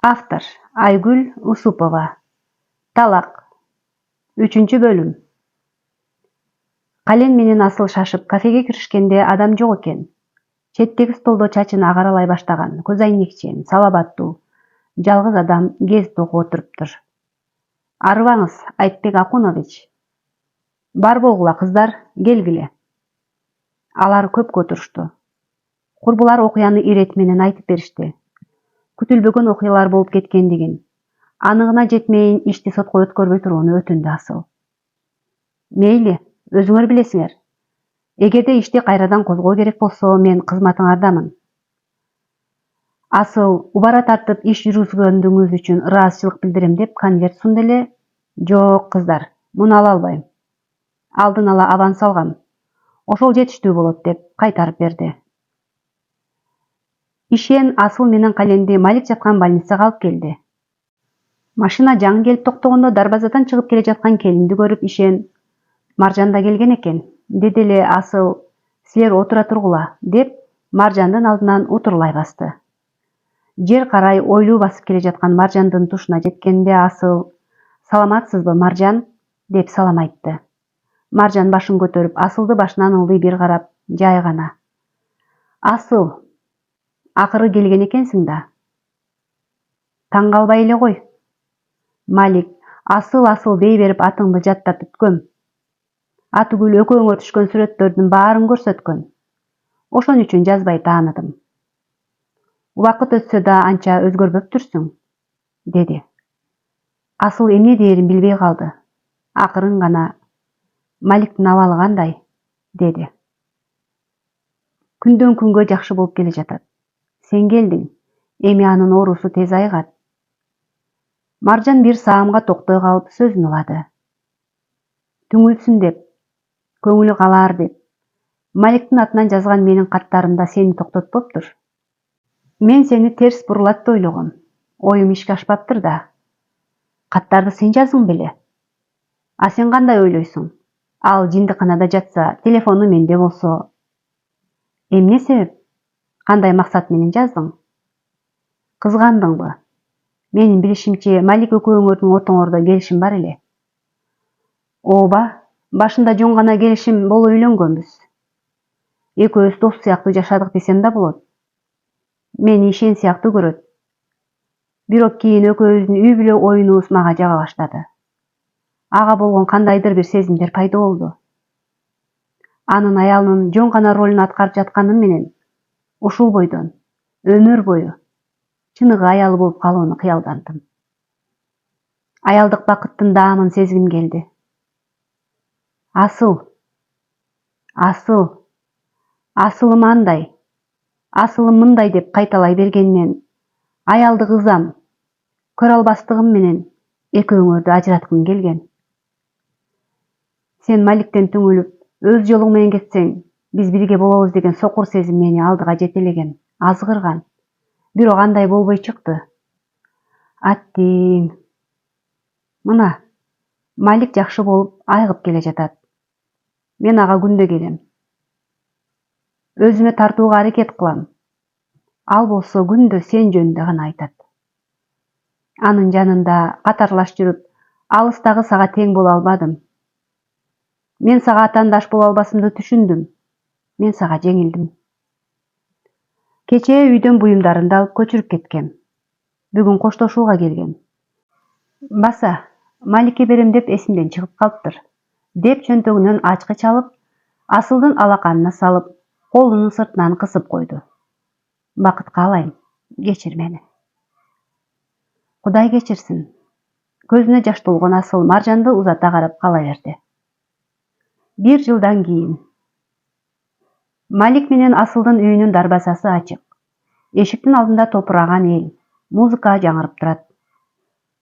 Автор Айгүл Усупова. Талак. 3-бөлүм. Кален менен Асыл шашып кафеге киришкенде адам жок экен. Четтеги столдо чачын агаралай баштаган, көз айнекчен, салабаттуу, жалгыз адам гезит окуп отуруптур. Арыбаңыз, Айтбек Акунович. Бар болгула кыздар, келгиле. Алар көпкө отурушту. Курбулар окуяны ирет менен айтып беришти. Күтүлбөгөн окуялар болуп кеткендигин, аныгына жетмейин ишти сотко өткөрбөй турууну өтүндү Асыл. Мейли, өзүңөр билесиңер. Эгерде ишти кайрадан козгоо керек болсо, мен кызматыңардамын. Асыл убара тартып иш жүргүзгөндүгүңүз үчүн ыраазычылык билдирем деп конверт сунду эле. Жок, кыздар, муну ала албайм. Алдын ала аванс алгам. Ошол жетиштүү болот деп кайтарып берди. Ишен Асыл менен Календи Малик жаткан больницага алып келди. Машина жаңы келип токтогондо дарбазадан чыгып келе жаткан келинди көрүп Ишен «Маржан да келген экен» деди эле. Асыл «Силер отура тургула» деп Маржандын алдынан утурлай басты. Жер карай ойлуу басып келе жаткан Маржандын тушуна жеткенде Асыл «Саламатсызбы, Маржан?» деп салам айтты. Маржан башын көтөрүп, Асылды башынан ылдый бир карап, жай гана. «Асыл, акыры келген экенсиң да. Таң калбай эле кой». Малик Асыл дей берип атыңды жаттатып көм. Атүгүл экөөңөр түшкөн сүрөттөрдүн баарын көрсөткөн. Ошон үчүн жазбай тааныдым. Убакыт өтсө да анча өзгөрбөптүрсүң, деди. Асыл эмне дээрин билбей калды. Акырын гана «Маликтин абалы кандай?» деди. Күндөн күнгө жакшы болуп келе жатат. Сен келдиң, эми анын оорусу тез айыгат. Маржан бир саамга токтой калып сөзүн улады. Түңүлсүн деп, көңүлү калаар деп, Маликтин атынан жазган менин каттарымда сени токтотпоптур. Мен сени терс бурулат деп ойлогом. Оюм ишке ашпаптыр да. Каттарды сен жаздың беле? А сен кандай ойлойсуң? Ал жиндиканада жатса, телефону менде болсо. Эмне себеп? Кандай максат менен жаздың? Кызгандыңбы? Менин билишимче, Малик экөөңөрдүн ортоңордо келишим бар эле. Ооба, башында жөн гана келишим болуп үйлөнгөнбүз. Экөөбүз дос сыяктуу жашадык десем да болот. Мени Ишен сыяктуу көрөт. Бирок кийин экөөбүздүн үй бүлө оюнубуз мага жаба баштады. Ага болгон кандайдыр бир сезимдер пайда болду. Анын аялынын жөн гана ролун аткарып жатканым менен ушул бойдон, өмүр бою чыныгы аялы болуп калууну кыялдандым. Аялдык бакыттын даамын сезгим келди. Асыл, асылым андай, асылым мындай деп кайталай бергеннен аялдык ызам, көрө албастыгым менен экөөңөрдү ажыраткым келген. Сен Маликтен түңүлүп, өз жолуң менен кетсең, биз бирге болобуз деген сокур сезим мени алдыга жетелеген, азгырган. Бирок андай болбой чыкты. Аттиң. Мына, Малик жакшы болуп айыгып келе жатат. Мен ага күндө келем. Өзүмө тартууга аракет кылам. Ал болсо күндө сен жөнүндө гана айтат. Анын жанында катарлаш жүрүп, алыстагы сага тең боло албадым. Мен сага атаандаш боло албасымды түшүндүм. Мен сага жеңилдим. Кечээ үйдөн буюмдарымды алып көчүрүп кеткем. Бүгүн коштошууга келгем. Баса, Маликке берем деп эсимден чыгып калыптыр. Деп чөнтөгүнөн ачкыч алып, Асылдын алаканына салып, колунун сыртынан кысып койду. Бакыт каалайм, кечир мени. Кудай кечирсин. Көзүнө жаш толгон Асыл Маржанды узата карап кала берди. 1 жылдан кийин. Малик менен Асылдын үйүнүн дарбазасы ачык. Эшиктин алдында топураган эл, музыка жаңырып турат.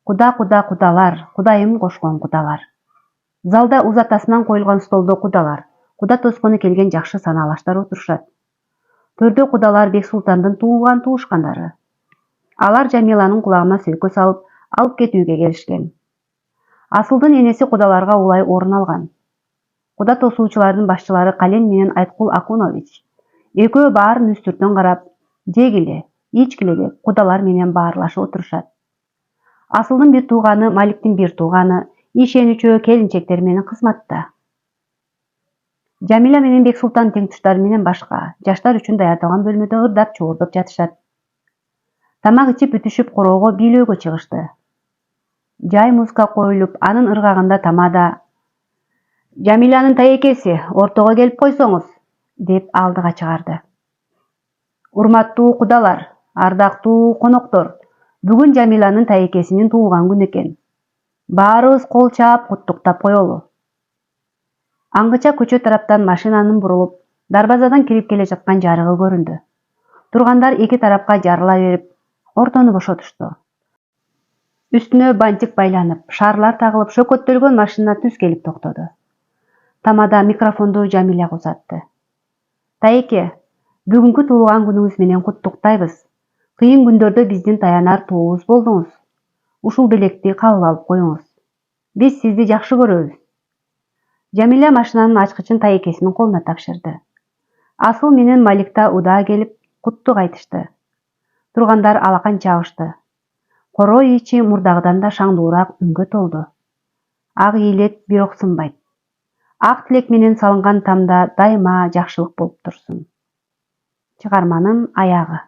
Кудалар, Кудайым кошкон кудалар. Залда узатасынан коюлган столдо кудалар, куда тоскону келген жакшы санаалаштар отурушат. Төрдө кудалар Бексултандын тууган туушкандары. Алар Жамиланын кулагына сөйкө салып, алып кетүүгө келишкен. Асылдын энеси кудаларга улай орун алган. Куда тосуучулардын башчылары Кален менен Айткул Акунович. Экөө баарын үстүртөн карап, жегиле, ичкилеге кудалар менен баарлашып отурушат. Асылдын бир тууганы, Маликтин бир тууганы, ишенүүчү келинчектери менен кызматта. Жамиля менен Бексултан теңтуштары менен башка жаштар үчүн даярдалган бөлмөдө ырдап чуурдап жатышат. Тамак ичип бүтүшүп короого бийлөөгө чыгышты. Жай музыка коюлуп, анын ыргагында тамада «Жамилянын таекеси, ортого келип койсоңуз» деп алдыга чыгарды. Урматтуу кудалар, ардактуу коноктор, бүгүн Жамилянын таекесинин туулган күнү экен. Баарыбыз кол чаап куттуктап коелу. Аңгыча көчө тараптан машинанын бурулуп, дарбазадан кирип келе жаткан жарыгы көрүндү. Тургандар эки тарапка жарыла берип, ортону бошотушту. Үстүнө бантик байланып, шаарлар тагылып, шөкөттөлгөн машина түз келип токтоду. Тамада микрофонду Жамиляга узатты. «Таеке, бүгүнкү туулган күнүңүз менен куттуктайбыз. Кыйын күндөрдө биздин таянар туубуз болдуңуз. Ушул белекти кабыл алып коюңуз. Биз сизди жакшы көрөбүз». Жамиля машинанын ачкычын таекесинин колуна тапшырды. Асыл менен Малик да удаа келип, куттук айтышты. Тургандар алакан чабышты. Коро ичи мурдагыдан да шаңдуураак үнгө толду. Ак ийилет бирок сынбайт. Ак тилек менен салынган тамда дайыма жакшылык болуп турсун. Чыгарманын аягы.